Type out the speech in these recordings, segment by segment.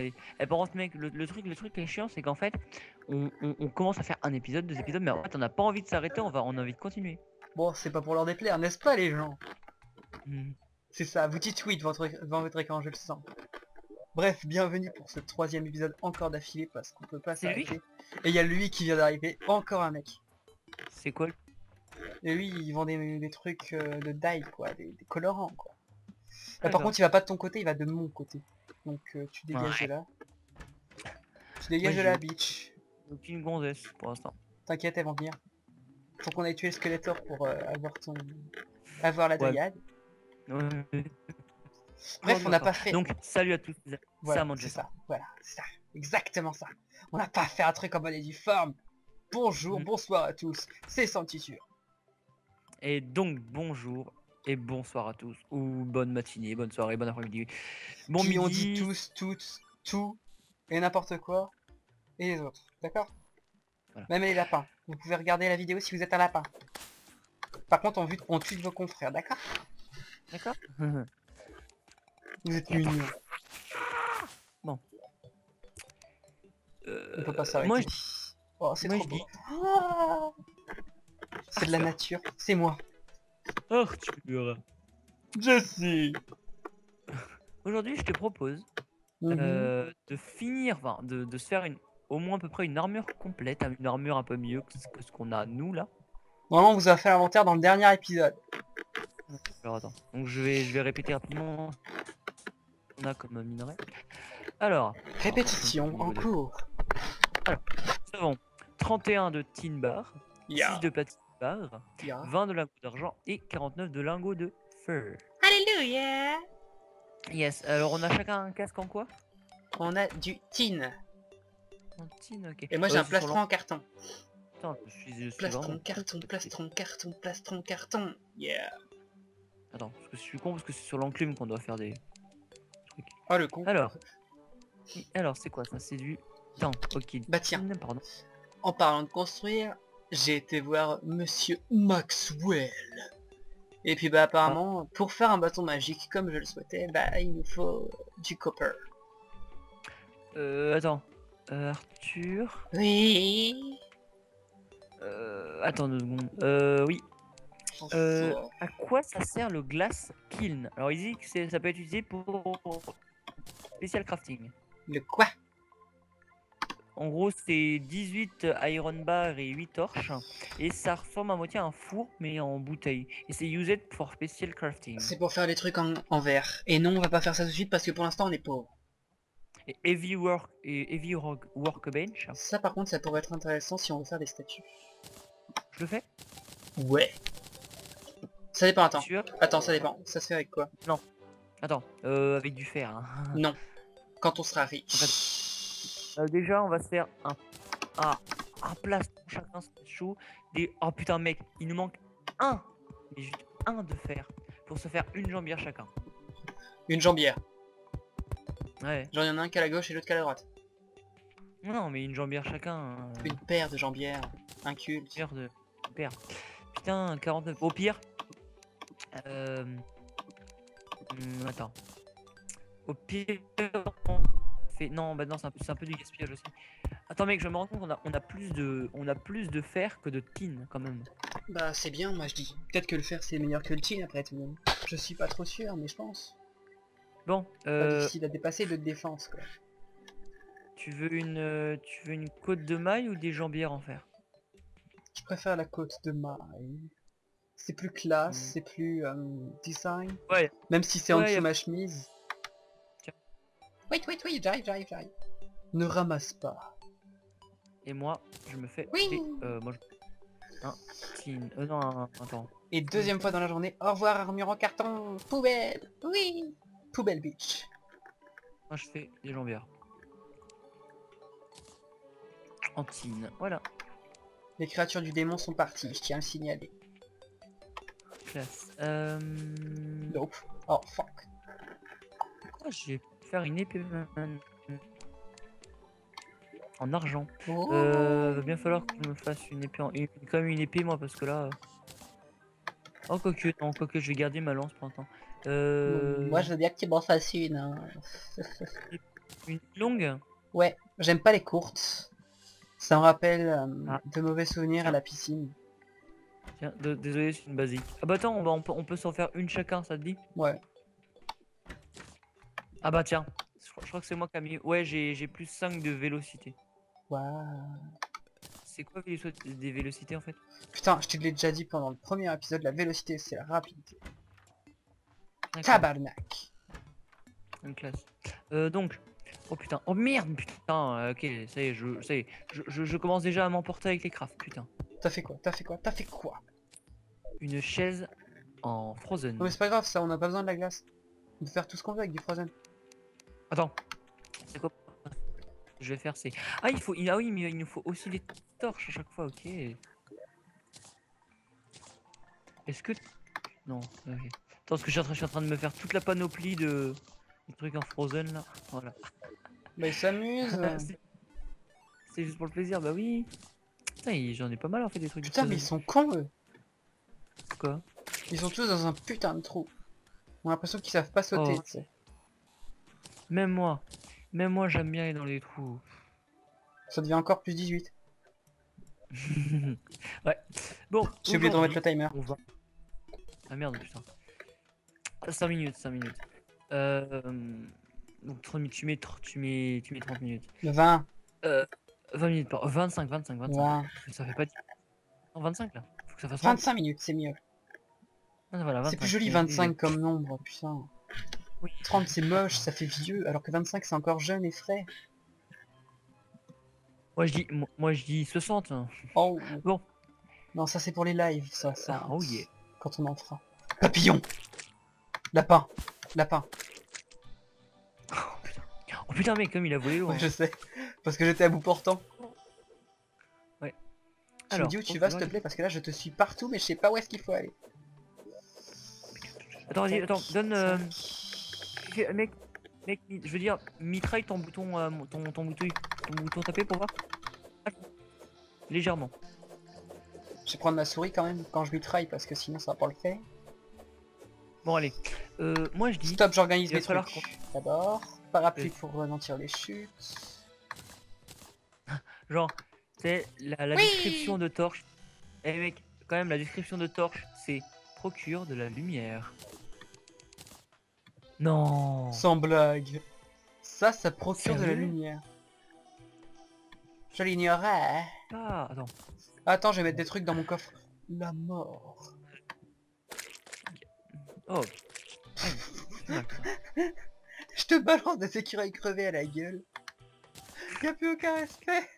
avis. Et par contre, mec, le truc qui est chiant, c'est qu'en fait, on commence à faire un épisode, 2 épisodes, mais en fait, on n'a pas envie de s'arrêter, on a envie de continuer. Bon, c'est pas pour leur déplaire, n'est-ce pas les gens? Hmm. C'est ça, vous dites oui devant votre écran, je le sens. Bref, bienvenue pour ce 3e épisode encore d'affilée parce qu'on peut pas C'est lui? s'arrêter. Et il y a lui qui vient d'arriver, encore un mec. C'est quoi Et lui, il vend des trucs de dye, quoi, des colorants, quoi. Là, par D'accord. contre, il va pas de ton côté, il va de mon côté. Donc tu dégages Ouais. de là. Tu dégages Moi, de j'ai la bitch. aucune gonzesse pour l'instant. T'inquiète, elles vont venir. Faut qu'on aille tuer le Skeletor pour avoir la Ouais. dryade. Ouais. Bref, on n'a pas fait... Donc, salut à tous. Voilà, Ça, c'est ça, voilà, c'est ça, exactement ça. On n'a pas fait un truc en bonne et due forme. Bonjour, bonsoir à tous, c'est Santissure. Et donc, bonjour et bonsoir à tous. Ou bonne matinée, bonne soirée, bon après-midi. Bon Qui midi. on dit tous, toutes, tout et n'importe quoi. Et les autres, d'accord? Voilà. Même les lapins. Vous pouvez regarder la vidéo si vous êtes un lapin. Par contre, on tue vos confrères, d'accord? D'accord. Vous êtes mignons. Bon. On peut pas s'arrêter. Moi, Oh, c'est moi, trop je beau. dis- Ah, c'est de la nature, c'est moi. Arthur. Je sais. Aujourd'hui, je te propose Mhm. de finir, enfin, de se faire au moins à peu près une armure complète, une armure un peu mieux que ce qu'on a nous là. Vraiment, on vous a fait l'inventaire dans le dernier épisode. Alors attends, donc je vais répéter rapidement ce qu'on a comme minerai. Alors, Répétition en cours. Alors, nous avons 31 de tin bar, Ya. 6 de platine bar, Ya. 20 de lingots d'argent et 49 de lingots de feu. Alléluia. Yes, alors on a chacun un casque en quoi? On a du tin. En tin, ok. Et moi j'ai un C'est sur plastron en carton. Attends, je suis Plastron, vraiment carton, con. plastron, carton, plastron, carton. Yeah. Attends, parce que je suis con parce que c'est sur l'enclume qu'on doit faire des trucs. Oh le con. Alors c'est quoi ça? C'est du temps, ok. Bah tiens, Pardon. en parlant de construire, j'ai été voir Monsieur Maxwell. Et puis bah apparemment, pour faire un bâton magique comme je le souhaitais, bah il nous faut du copper. Attends. Arthur. Oui. Attends 2 secondes. Oui. À quoi ça sert le glass kiln? Alors il dit que ça peut être utilisé pour spécial crafting. Le quoi? En gros c'est 18 iron bar et 8 torches et ça ressemble à moitié à un four mais en bouteille et c'est used for special crafting. C'est pour faire des trucs en verre. Et non, on va pas faire ça tout de suite parce que pour l'instant on est pauvre. Et heavy workbench. Ça par contre ça pourrait être intéressant si on veut faire des statues. Je le fais? Ouais. Ça dépend, attends. Sûr? Attends, ça dépend. Ça se fait avec quoi? Non. Attends, avec du fer. Hein. Non. Quand on sera riche. En fait, déjà on va se faire un plastron chacun, c'est chaud. Oh putain mec, il nous manque un, mais juste un de fer pour se faire une jambière chacun. Une jambière. Ouais. Genre y'en a un qu'à la gauche et l'autre qu'à la droite. Non mais une jambière chacun. Une paire de jambières. Un culte. Paire. Putain, 49. Au pire. Attends. Au pire, on fait. Non, bah non, c'est un peu du gaspillage aussi. Attends mec, je me rends compte qu'on a plus de fer que de tin quand même. Bah c'est bien, moi je dis. Peut-être que le fer c'est meilleur que le tin après tout. Je suis pas trop sûr, mais je pense. Bon, Pas difficile à dépasser le de défense quoi. tu veux une côte de maille ou des jambières en fer? Je préfère la côte de maille. C'est plus classe, c'est plus design. Ouais. Même si c'est en Ouais, dessous ma chemise. Tiens. Wait, j'arrive. Ne ramasse pas. Et moi, je me fais Oui. moi un tin. Non, attends. Et deuxième fois dans la journée, au revoir armure en carton, poubelle, oui, poubelle bitch. Moi je fais des jambières. En tin, voilà. Les créatures du démon sont parties, je tiens à le signaler. Classe. Nope. Oh fuck. Pourquoi je vais faire une épée en argent? Oh. Va bien falloir que je me fasse une épée comme une épée moi parce que là. Oh quoique, non, quoique je vais garder ma lance pour l'instant. Moi je veux bien que tu m'en fasses une. Hein. Une longue? Ouais, j'aime pas les courtes. Ça me rappelle Ah, de mauvais souvenirs à tiens, la piscine. tiens, désolé, c'est une basique. Ah bah attends, on peut s'en faire une chacun, ça te dit? Ouais. Ah bah tiens, je crois que c'est moi qui a mis... Ouais, j'ai plus 5 de vélocité. Waouh. C'est quoi des vélocités en fait? Putain, je te l'ai déjà dit pendant le premier épisode, la vélocité c'est la rapidité. D'accord, Tabarnak. une classe. Donc... Oh putain, oh merde, putain, ok, ça y est, ça y est, je commence déjà à m'emporter avec les crafts, putain. T'as fait quoi? T'as fait quoi? T'as fait quoi? Une chaise en Non mais frozen. c'est pas grave, ça, on a pas besoin de la glace. On peut faire tout ce qu'on veut avec du frozen. Attends, c'est quoi? Je vais faire c'est... Ah, ah oui, mais il nous faut aussi les torches à chaque fois, ok. Est-ce que... Non, ok. Attends, parce que je suis en train de me faire toute la panoplie de... des trucs en frozen là. Voilà. Bah ils s'amusent. C'est c'est juste pour le plaisir, bah oui. Putain, j'en ai pas mal en fait des trucs de Putain mais frozen. ils sont cons eux. Quoi? Ils sont tous dans un putain de trou. On a l'impression qu'ils savent pas sauter, Oh, tu sais. même moi. Même moi, j'aime bien aller dans les trous. Ça devient encore plus 18. Ouais. Bon, J'ai oublié de remettre aujourd'hui, le timer. on va... Ah merde, putain. 5 minutes, 5 minutes. Donc 30 minutes, tu mets 30 minutes. Le 20. 20 minutes par... 25. 20. Ça fait pas 10. Non, 25 là. Faut que ça fasse 30. 25 minutes, c'est mieux. Ah, voilà, C'est 25. plus joli 25 comme nombre, putain. Oui. 30 c'est moche, ça fait vieux, alors que 25 c'est encore jeune et frais. Moi je dis 60. Oh. Bon. Non, ça c'est pour les lives, ça. Oh yeah. Quand on en fera. Papillon. Lapin. Lapin. Oh putain mec, comme il a volé loin. Ouais, je sais. Parce que j'étais à bout portant. Ouais. Tu me dis où tu vas s'il te plaît, parce que là je te suis partout mais je sais pas où est-ce qu'il faut aller. Attends, vas-y, attends, donne... Mec, je veux dire, mitraille ton bouton, ton bouton tapé pour voir. Légèrement. Je vais prendre ma souris quand même quand je mitraille parce que sinon ça va pas le faire. Bon allez, moi je dis... Stop, j'organise il va mes falloir trucs. D'abord, parapluie pour ralentir les chutes. Genre, c'est la Oui. description de torche. Eh mec, quand même, la description de torche, c'est procure de la lumière. Non. Sans blague. Ça procure de la Sérieux? lumière. Je l'ignorais. Ah, attends. Attends, je vais mettre des trucs dans mon coffre. La mort. Oh. Aïe. Je te balance des écureuils crevés à la gueule. Y'a plus aucun respect.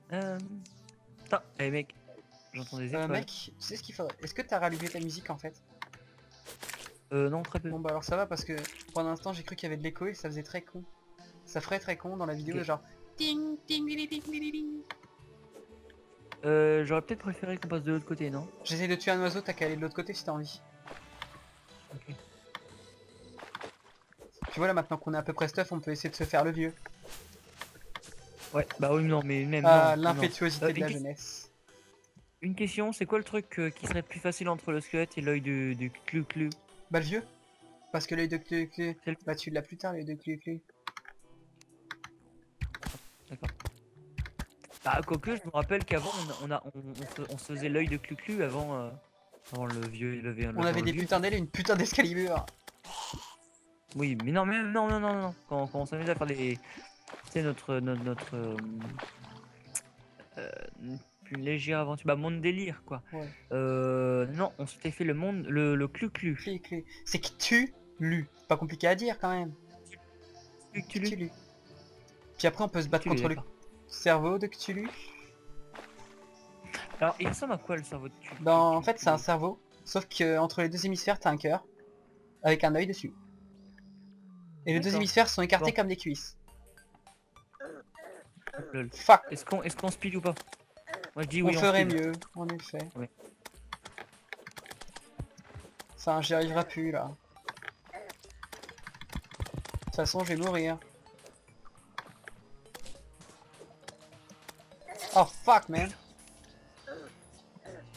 Putain, eh mec, j'entends des étoiles. Mec, tu sais ce qu'il faudrait. Est-ce que t'as rallumé ta musique en fait? Non, très peu. Bon bah alors ça va parce que pendant l'instant j'ai cru qu'il y avait de l'écho et ça faisait très con. Ça ferait très con dans la vidéo Ok. genre ting ting ding ding ding ding. J'aurais peut-être préféré qu'on passe de l'autre côté, non? J'essaie de tuer un oiseau, t'as qu'à aller de l'autre côté si t'as envie. Ok. Tu vois là maintenant qu'on est à peu près stuff, on peut essayer de se faire le vieux. Ouais, bah oui, non, mais même Ah, non. l'impétuosité de la Une jeunesse. Une question, c'est quoi le truc qui serait plus facile entre le squelette et l'œil du clu-clu? Bah le vieux. Parce que l'œil de clu-clu, C'est le- bah tu l'as plus tard l'œil de clu-clu. D'accord. Bah, quoique, je me rappelle qu'avant, on se faisait l'œil de clu-clu avant le vieux élevé. On avait des putains d'ailes et une putain d'escalibur. Oui, mais non, non. Quand on s'amusait à faire des... C'est notre euh, une légère aventure. Bah, monde délire, quoi. Ouais. Non, on s'était fait le clu-clu. Clu-clu. C'est que tu lu. Pas compliqué à dire quand même. Cthulhu. Cthulhu. Puis après on peut se battre Cthulhu, contre le d'accord. cerveau de Cthulhu. Alors, il ressemble à quoi le cerveau de Cthulhu? En fait c'est un cerveau, sauf que entre les deux hémisphères t'as un cœur, avec un œil dessus. Et les deux D'accord. hémisphères sont écartés Bon. comme des cuisses. Lol. Fuck. Est-ce qu'on speed ou pas? Moi je dis On oui, ferait speed. mieux, en effet. Ouais. Enfin j'y arriverai plus là. De toute façon je vais mourir. Oh fuck man.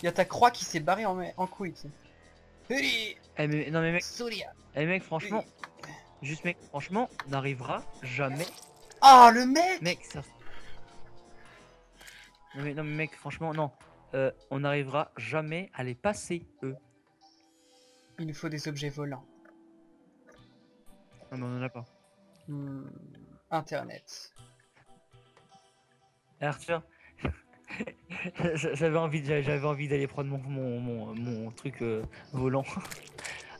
Y'a ta croix qui s'est barrée en couille tu sais. Huri, Eh mais non mais mec, Surya. franchement, juste mec, franchement, on n'arrivera jamais. Oh le mec. Mec, ça. Non mais mec, franchement, non. On n'arrivera jamais à les passer, eux. Il nous faut des objets volants. Non mais on en a pas. Internet. Arthur, j'avais envie d'aller prendre mon truc volant.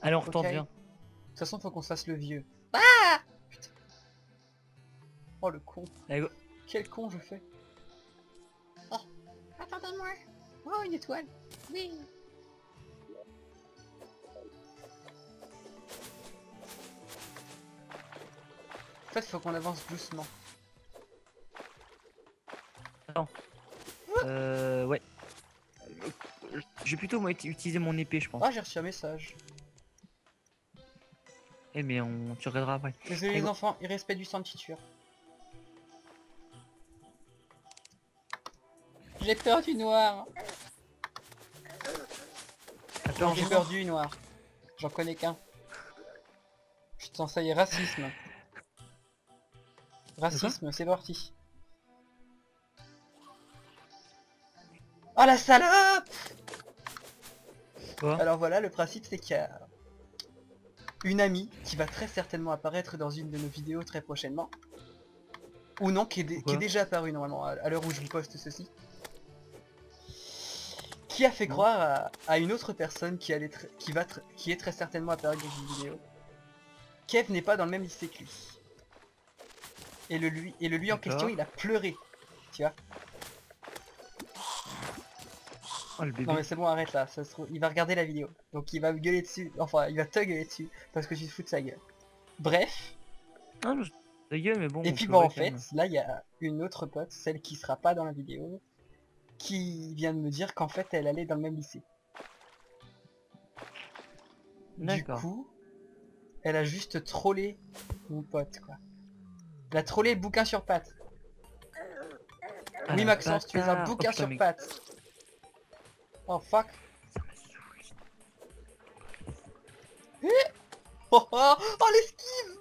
Allez, on retourne, Ok. viens. De toute façon, faut qu'on se fasse le vieux. Ah putain. Oh le con. Allez, go. Quel con je fais. Oh, attendez-moi. Oh, une étoile. Oui. En fait, faut qu'on avance doucement. Ouais. Je vais plutôt moi utiliser mon épée, je pense. Ah, j'ai reçu un message. Eh mais tu regarderas après. Désolé Allez, les go. enfants, irrespect du sang de titure. J'ai peur du noir. T'as peur J'ai du peur noir du noir. J'en connais qu'un. Putain, ça y est, racisme. Racisme, c'est parti. Oh la salope! Quoi? Alors voilà, le principe c'est qu'il y a une amie qui va très certainement apparaître dans une de nos vidéos très prochainement. Ou non, qui est Pourquoi déjà apparue normalement à l'heure où je vous poste ceci. Qui a fait Non. croire à une autre personne qui est très certainement apparue dans une vidéo. Kev n'est pas dans le même lycée que lui. Et le lui en question, D'accord. il a pleuré. Tu vois? Oh le bébé. Non mais c'est bon, arrête là, ça se trouve, il va regarder la vidéo. Donc il va me gueuler dessus, enfin il va te gueuler dessus, parce que tu te fous de sa gueule. Bref, Ah, je... ta gueule, mais bon. et on puis peut bon en quand fait, même. là il y a une autre pote, celle qui sera pas dans la vidéo, qui vient de me dire qu'en fait elle allait dans le même lycée. Du D'accord. coup, elle a juste trollé mon pote quoi. Elle a trollé le bouquin sur pattes. Ah, Oui la Maxence, tu es un bâtard. bouquin Oh, putain, sur mais- pattes. Oh fuck. Ça me saoule. Oh oh, oh l'esquive.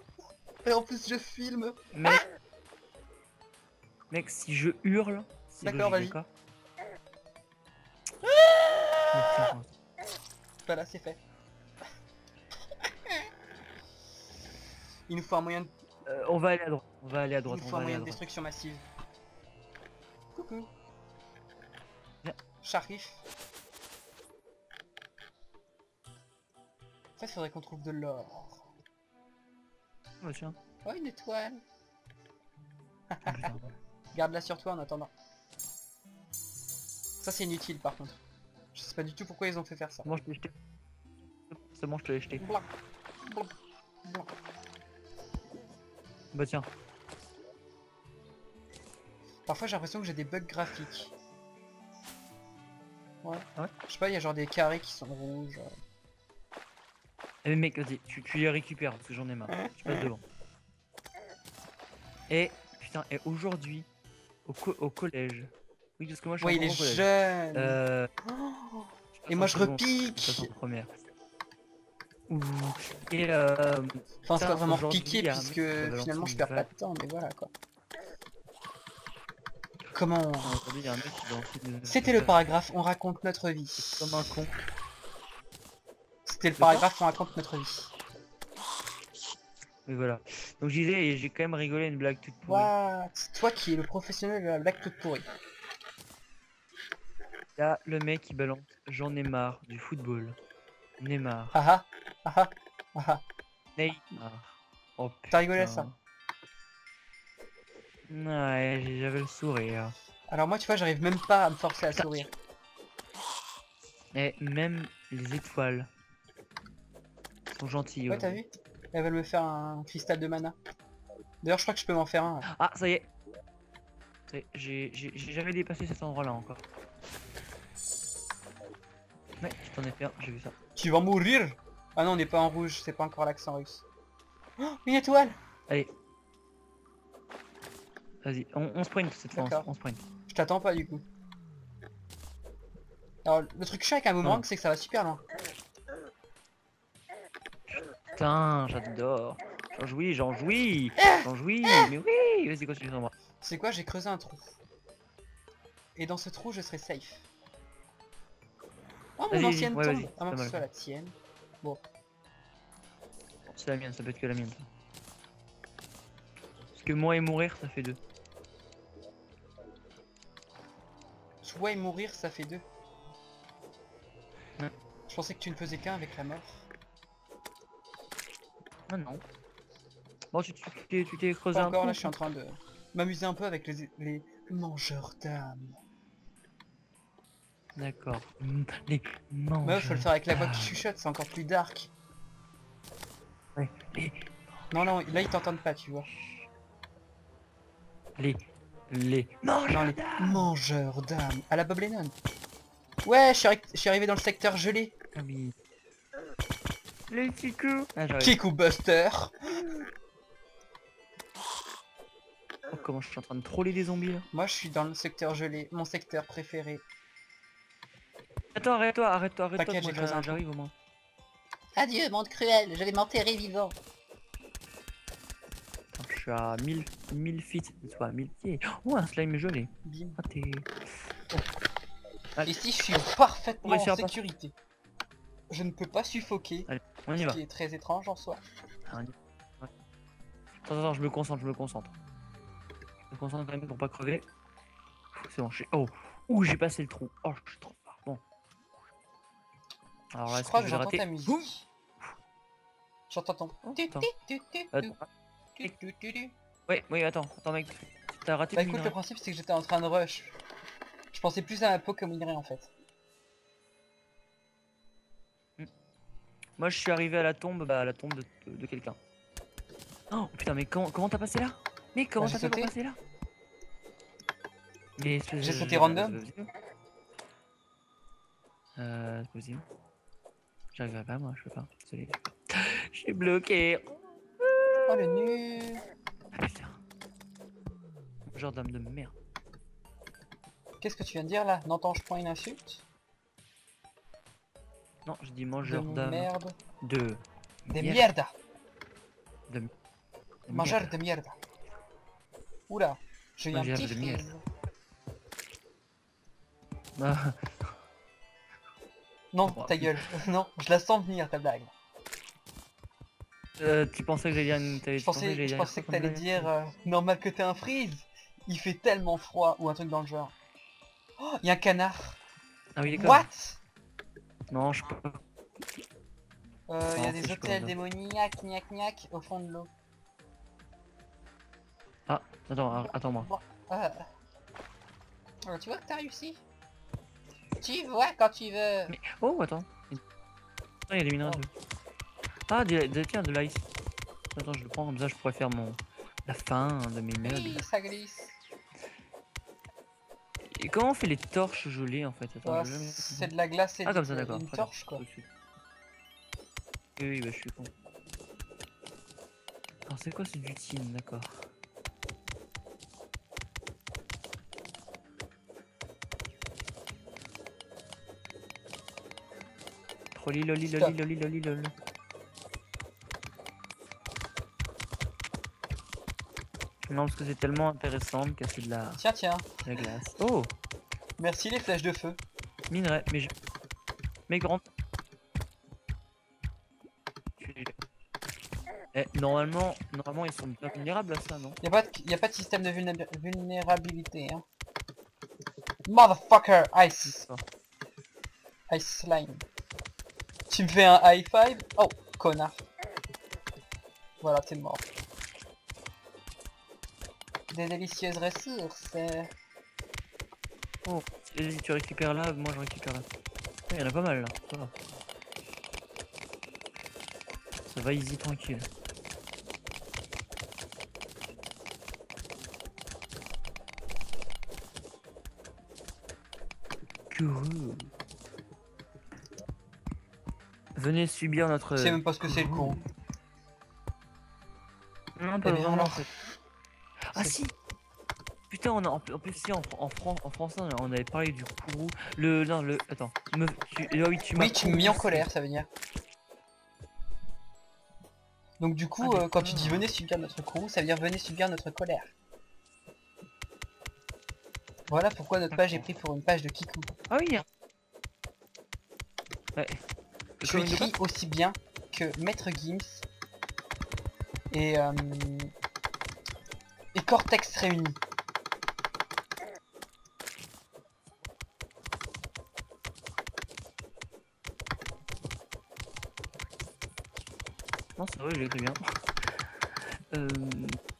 Et en plus je filme. Mec, si je hurle, c'est D'accord, logique, vas-y. d'accord. Mais tiens, Voilà, c'est fait. Il nous faut un moyen de... on va aller à droite. On va aller à Il droite. nous On faut va un aller moyen à de droite. destruction massive. Coucou. Viens. Sharif. En fait, faudrait qu'on trouve de l'or. Oh, tiens. Oh, une étoile. Oh, putain. Garde-la sur toi en attendant. Ça, c'est inutile par contre. Je sais pas du tout pourquoi ils ont fait faire ça. Bon, je t'ai jeté. C'est bon, je te l'ai jeté. Blanc. Blanc. Blanc. Bah tiens. Parfois, j'ai l'impression que j'ai des bugs graphiques. Ouais. Ah ouais. Je sais pas, il y a genre des carrés qui sont rouges. Eh mais mec, vas-y, tu les récupères parce que j'en ai marre. Je passe devant. Et putain, et aujourd'hui, au collège. Oui, parce que moi je suis Ouais, il encore est au collège. jeune. Oh, Et moi, je passe en repique. première. Ouh. Et Enfin, c'est pas putain, vraiment aujourd'hui, piqué il y a un mec puisque qui va finalement lancer je une perds pas vague. de temps, mais voilà quoi. Comment... Aujourd'hui, il y a un mec qui va lancer une C'était le vague. paragraphe, on raconte notre vie. Comme un con. C'était le quoi paragraphe, on raconte notre vie. Mais voilà. Donc j'y vais et j'ai quand même rigolé à une blague toute pourrie. What? Toi qui es le professionnel de la blague toute pourrie. Là, le mec qui balance j'en ai marre du football. Neymar. Ah ah, ah ah, ah. Neymar. Oh putain. T'as rigolé à ça? Ouais, j'avais le sourire. Alors moi tu vois, j'arrive même pas à me forcer à Putain. sourire. Et même les étoiles sont gentilles. Ouais, t'as vu? Elles veulent me faire un cristal de mana. D'ailleurs, je crois que je peux m'en faire un. Là. Ah, ça y est. J'ai jamais dépassé cet endroit-là encore. Ouais, je t'en ai fait un, j'ai vu ça. Tu vas mourir! Ah non, on n'est pas en rouge, c'est pas encore l'accent russe. Oh, une étoile! Allez. Vas-y, on sprint cette fois, D'accord. on sprint. Je t'attends pas du coup. Alors, le truc chiant avec un boomerang, Non. c'est que ça va super loin. Putain, j'adore. J'en jouis, j'en jouis. J'en jouis. Mais oui, vas-y, continue sans moi. C'est quoi, j'ai creusé un trou. Et dans ce trou, je serai safe. Oh, mon Vas-y, ancienne ouais, tombe. vas-y, À moins pas que ce mal. soit la tienne. Bon. C'est la mienne, ça peut être que la mienne. Parce que moi et mourir, ça fait 2. Toi et mourir, ça fait 2. Ouais. Je pensais que tu ne faisais qu'un avec la mort. Ah non. Bon, tu t'es creusé Pas un encore, trou, là je suis en train de m'amuser un peu avec les mangeurs d'âme. D'accord. Les mangeurs. Meuf, faut le faire avec la voix qui chuchote, c'est encore plus dark. Ouais. Non, non, là ils t'entendent pas, tu vois. Les Non, mangeurs les d'âme. mangeurs d'âme. À la Bob Lennon. Ouais, je suis arrivé dans le secteur gelé. Ah oui. Les Kiku. Ah, j'arrive. Kiku Buster. Oh, comment je suis en train de troller des zombies là. Moi je suis dans le secteur gelé, mon secteur préféré. Attends, arrête-toi. T'inquiète, Moi j'ai creusé un trou. j'arrive au moins. Adieu, monde cruel, j'allais m'enterrer vivant. Attends, je suis à 1000 feet. Soit 1000 pieds. Oh, un slime gelé. Bim. Ah, t'es. Ici je suis parfaitement réussir en à passer. sécurité. Je ne peux pas suffoquer, Allez, on y ce va. qui est très étrange en soi. Ah, on y va. Ouais. Attends, je me concentre. Je me concentre quand même pour pas crever. C'est bon, Oh, j'ai passé le trou. Oh, je suis trop fort. Bon. Alors là, Je est-ce crois que que je vais j'entends rater? ta musique. J'entends ton... Attends. Oui, attends, mec. T'as raté Bah le écoute, le minerai. principe c'est que j'étais en train de rush. Je pensais plus à ma peau qu'au minerai en fait. Moi, je suis arrivé à la tombe, de quelqu'un. Oh putain, mais comment t'as passé là? Mais comment j'ai t'as fait pour sauté. passer là? Mais J'ai sauté random. C'est possible. J'arriverai pas, moi, je peux pas. Désolé. Je suis bloqué. Oh le nul. Ah putain. Genre d'âme de merde. Qu'est-ce que tu viens de dire là? N'entends-je point une insulte? Non, je dis De mangeur d'âme. merde. De Des merde. mierda. De Mangeur merde. de mierda. Oula, j'ai eu un Mangeur petit de freeze. merde. Ah, Non, Bon, ta gueule. Non, je la sens venir ta blague. tu pensais que j'allais dire une. Je pensais que t'allais dire normal que t'aies un freeze. Il fait tellement froid ou un truc dans le genre. Oh, il y a un canard. Ah oui, d'accord. What? Non, je peux pas. Il y a Non, des je peux hôtels pas. démoniaques, gnac au fond de l'eau. Ah, attends-moi. Bon, tu vois que t'as réussi? Tu vois quand tu veux. Mais. Oh, attends. Ah, il y a des minerais. Ah, tiens, de l'ice. Attends, je le prends comme ça, je pourrais faire la fin de mes meubles. Oui, ça glisse. Et comment on fait les torches gelées en fait? Attends, Ouais, je vais jamais- c'est de la glace et Ah, comme ça, d'accord. une très torche bien. quoi. Oui, bah je suis con. Alors, c'est quoi ce butine? D'accord. Loli, loli, loli, loli, loli, loli. Non, parce que c'est tellement intéressant de casser de Tiens. la glace. Oh, Merci les flèches de feu. minerai, mais grand. Eh, normalement, ils sont pas vulnérables à ça, non? Y a pas de système de vulnérabilité, hein. Motherfucker, ice. Ice slime. Tu me fais un high five? Oh, connard. Voilà, t'es mort. Des délicieuses ressources. Oh, vas-y, tu récupères là, moi je récupère là. Il y en a pas mal là, ça va. Ça va easy tranquille. Cool. Venez subir notre... Je sais même pas ce que c'est le con. Non, pas Eh bien, vraiment en alors. fait. Ah si. Putain, en plus si en français on avait parlé du kourou. Attends. Oui, tu m'as Oui, tu me mis en colère, ça veut dire. Donc du coup, Ah, quand tu d'accord. dis venez subir notre courroux, ça veut dire venez subir notre colère. Voilà pourquoi notre page est prise pour une page de Kikou. Ah oui. Hein. Ouais. Je Comme une de écris aussi bien que Maître Gims et Cortex réunis. Non, c'est vrai, je l'écris bien.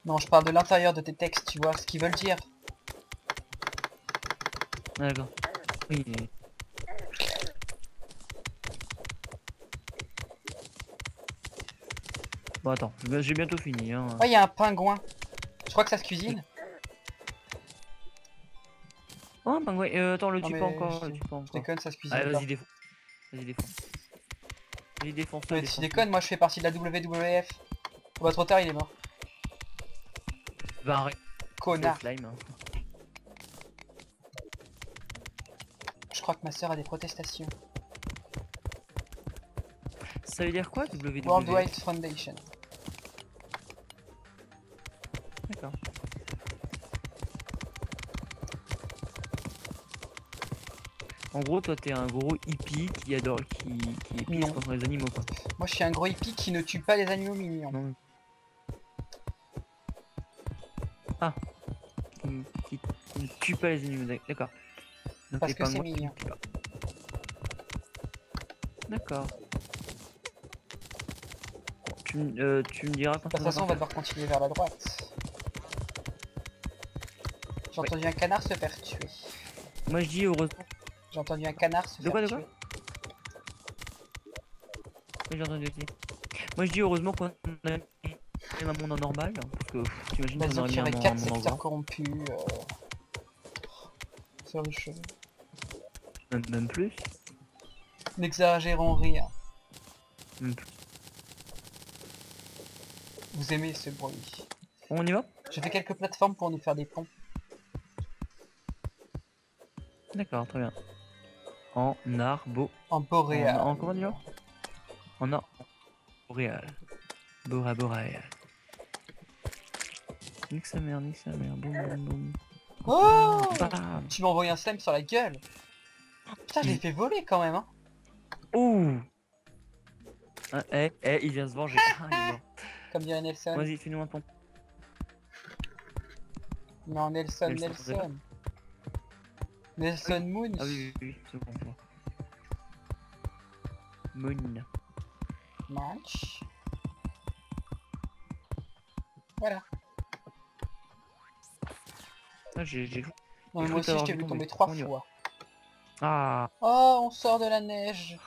Non, je parle de l'intérieur de tes textes, tu vois ce qu'ils veulent dire. D'accord. Oui. Bon, attends, j'ai bientôt fini. Hein. Ouais, il y a un pingouin. Je crois que ça se cuisine. Oh, un pingouin. Attends, le Non tue pas mais encore, le tue pas je encore. déconne, ça se Allez, cuisine pas. vas-y, défonce. Vas-y, défonce. Vas-y, défonce-le, Mais tu défonce-le. déconnes, moi je fais partie de la WWF. Bah trop tard, il est mort. Va arrêter le Connard. slime. Hein. Je crois que ma soeur a des protestations. Ça veut dire quoi, WWF? World Wide Foundation. D'accord. En gros, toi, t'es un gros hippie qui adore, qui est pisse Non. contre les animaux, quoi. Moi je suis un gros hippie qui ne tue pas les animaux mignons. Non. Ah. Qui ne tue pas les animaux, d'accord. Donc Parce les que c'est pingouins qui ne mignon. tuent pas. D'accord. Tu me diras quand De toute façon, on va devoir continuer vers la droite. J'ai entendu un canard se faire tuer. Moi, je dis heureusement. J'ai entendu un canard se De faire quoi? tuer. Oui, j'ai entendu aussi. Moi, je dis heureusement qu'on a même un monde normal. Hein, parce que t'imagines Bah, qu'on disons aurait qu'il y mis un aurait monde 4 en secteurs grand. corrompus. Sur le chemin. Même plus. N'exagérons rien. Même plus. Vous aimez ce bruit. On y va? J'ai fait quelques plateformes pour nous faire des ponts. D'accord, très bien. En arbo. En boréal. En comment dire? En boréal. Boréal. Nique sa mère, boum boum boum. Oh Bam. Tu m'as envoyé un slime sur la gueule. Putain, je l'ai fait voler quand même, hein. Ouh. Ah, il vient se venger. Ah, il est mort. Comme dirait Nelson. Vas-y, fais-nous un pont. Non, Nelson. Nelson Moon. Ah oui, c'est bon. Moon. Match. Voilà. Ah, j'ai Non, mais moi aussi, je t'ai vu tomber 3 fois. Ah. Oh, on sort de la neige.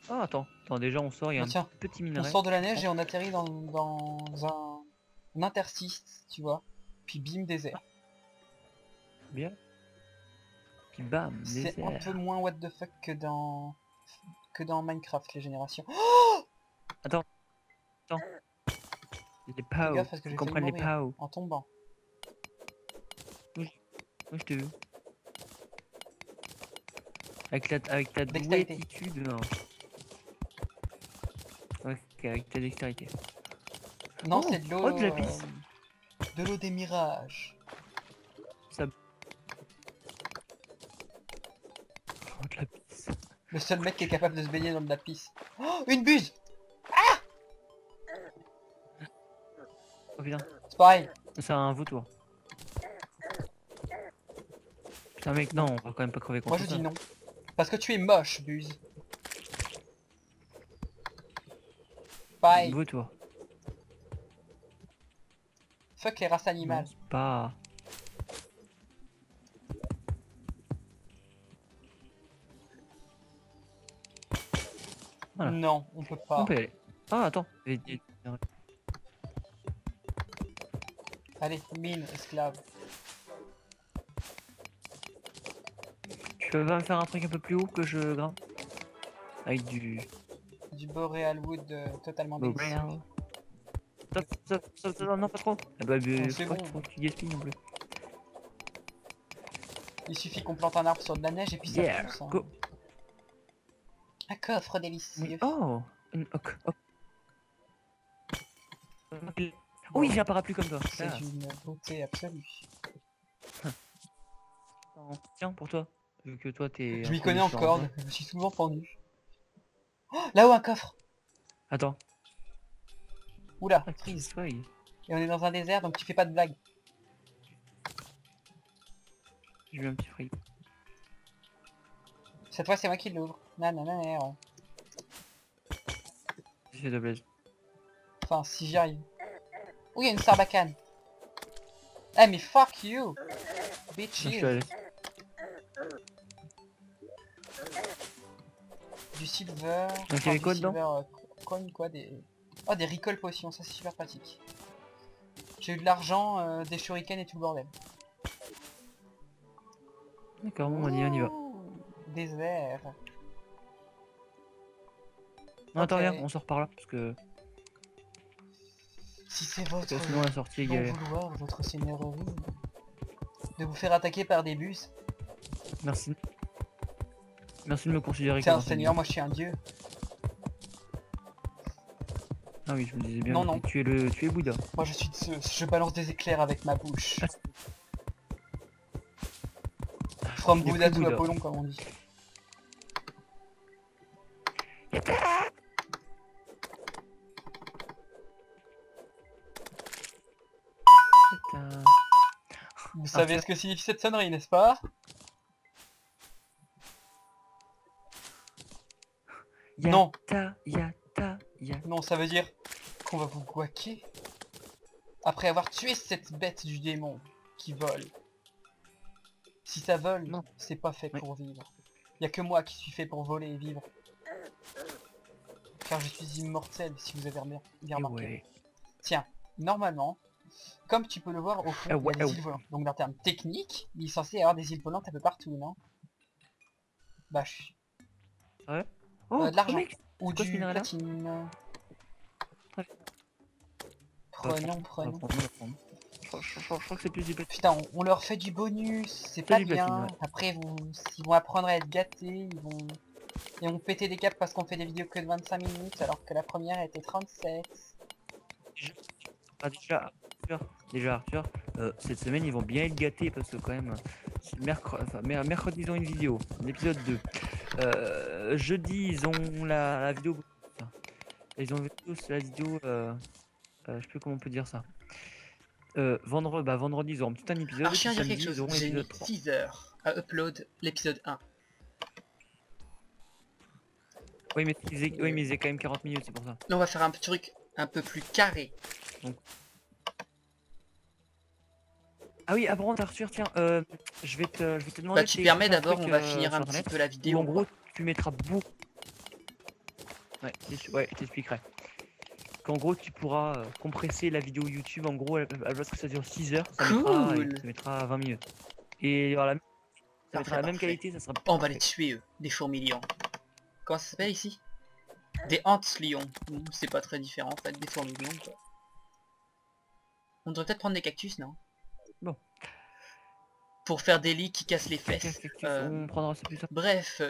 Oh, attends, déjà on sort, il y a Bah, un tiens, petit on minerai. sort de la neige et on atterrit dans un interstice, tu vois. Puis bim, désert. Bien. Puis bam, C'est un peu désert. moins what the fuck que dans Minecraft, les générations. Attends. Les Fais PAO. gaffe parce que Ils j'ai failli comprennent les mourir PAO. en tombant. Oui, je t'ai vu. Avec ta Dextérité. douétitude. Non. Ouais, avec ta dextérité. Non, Oh, c'est de l'eau. oh, de la pisse. De l'eau des mirages. Ça... Oh, de la pisse. Le seul mec qui est capable de se baigner dans de la pisse. Oh, une buse. Oh putain, C'est pareil. c'est un vautour. Putain mec, non, on va quand même pas crever contre Moi je ça. dis non. Parce que tu es moche, buse. Pareil. Vautour. Fuck les races Non, animales. c'est pas... Voilà. Non, on peut pas. On peut y aller. Ah, attends. Allez, mine, esclave. Tu peux pas me faire un truc un peu plus haut que je grimpe? Avec du... Du boreal wood totalement délicieux. Boréal. Non, pas trop. Ah bah, c'est faut bon. faut que tu gaspilles non plus. Il suffit qu'on plante un arbre sur de la neige et puis ça Yeah, pousse. Hein. go. Un coffre délicieux. Oh, Ok. Oui, j'ai un parapluie comme toi. C'est Là. une beauté absolue. Tiens, pour toi. Vu que toi, t'es. Je un m'y peu connais en différent. corde, je me suis souvent pendu. Oh, là-haut un coffre. Attends. Oula, Ah, freeze. swag. Et on est dans un désert donc tu fais pas de blagues. J'ai eu un petit fric. Cette fois c'est moi qui l'ouvre. Nanana. J'ai fait de blaze. Enfin si j'y arrive. Oh il y a une sarbacane. Eh mais fuck you bitches. Non, je te la laisse. Du silver. Donc il y avait quoi dedans? Coin quoi des. Oh des recall potions, ça c'est super pratique. J'ai eu de l'argent, des shurikens et tout le bordel. D'accord, bon, on y va. Ouh, désert. Non, attends, Ok. viens, on sort par là. Parce que Si c'est votre sinon la sortie est bon galère. vouloir, votre seigneurie, de vous faire attaquer par des bus. Merci. Merci de me considérer C'est un comme seigneur, moi je suis un dieu. Ah oui, je me disais bien. Non, non. Tu es Bouddha. Moi je suis de Zeus, je balance des éclairs avec ma bouche. From il est Bouddha plus to Bouddha. Apollon comme on dit. Putain. Vous savez ce que signifie cette sonnerie, n'est-ce pas? Non. Yata. Non, ça veut dire qu'on va vous guaquer. Après avoir tué cette bête du démon qui vole. Si ça vole, Non. c'est pas fait Oui. pour vivre. Y a que moi qui suis fait pour voler et vivre. Car je suis immortel, si vous avez bien remarqué. Ouais. Tiens, normalement, comme tu peux le voir au fond, Ah ouais, il y a des îles volantes. Donc d'un terme technique, il est censé y avoir des îles volantes un peu partout, non? Bah, Ouais. Oh, de l'argent. mec, Ou c'est quoi ce du minéral là? platine. Ouais. Prenons. On va prendre. Je crois que c'est plus du platine. Putain, on leur fait du bonus, c'est pas du bien. platine, ouais. Après, ils vont apprendre à être gâtés, ils vont péter des câbles parce qu'on fait des vidéos que de 25 minutes alors que la première était 37. Ah, déjà Arthur, cette semaine ils vont bien être gâtés parce que quand même, mercredi ils ont une vidéo, un épisode 2. Jeudi ils ont la vidéo. Ils ont la vidéo, je sais plus comment on peut dire ça. Vendredi ils auront tout un épisode. Alors je Et tiens à puis dire quelque samedi ils chose, auront j'ai mis l'épisode 3. 6 heures à upload l'épisode 1. Oui mais ils faisaient quand même 40 minutes, c'est pour ça. Là on va faire un truc un peu plus carré. Donc... Ah oui, par contre Arthur, tiens, je vais te demander. Bah tu permets d'abord, on va finir un petit peu la vidéo. En gros, tu mettras beaucoup. Ouais, je t'expliquerai. Qu'en gros, tu pourras compresser la vidéo YouTube. En gros, parce que ça dure 6 heures, ça mettra 20 minutes. Et voilà, ça mettra la même qualité, ça sera. On va les tuer eux, des fourmilions. Comment ça s'appelle ici? Des ants-lions. C'est pas très différent en fait des fourmilions quoi. On devrait peut-être prendre des cactus, non? Bon. Pour faire des lits qui cassent les fesses. On prendra ça plus tard. Bref,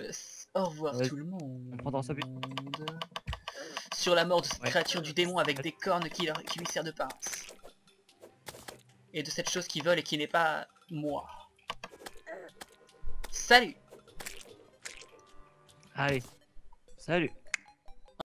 au revoir tout le monde. On prendra ça plus sur la mort de cette créature du démon avec des cornes qui lui sert de pince. Et de cette chose qui vole et qui n'est pas moi. Salut! Allez, salut!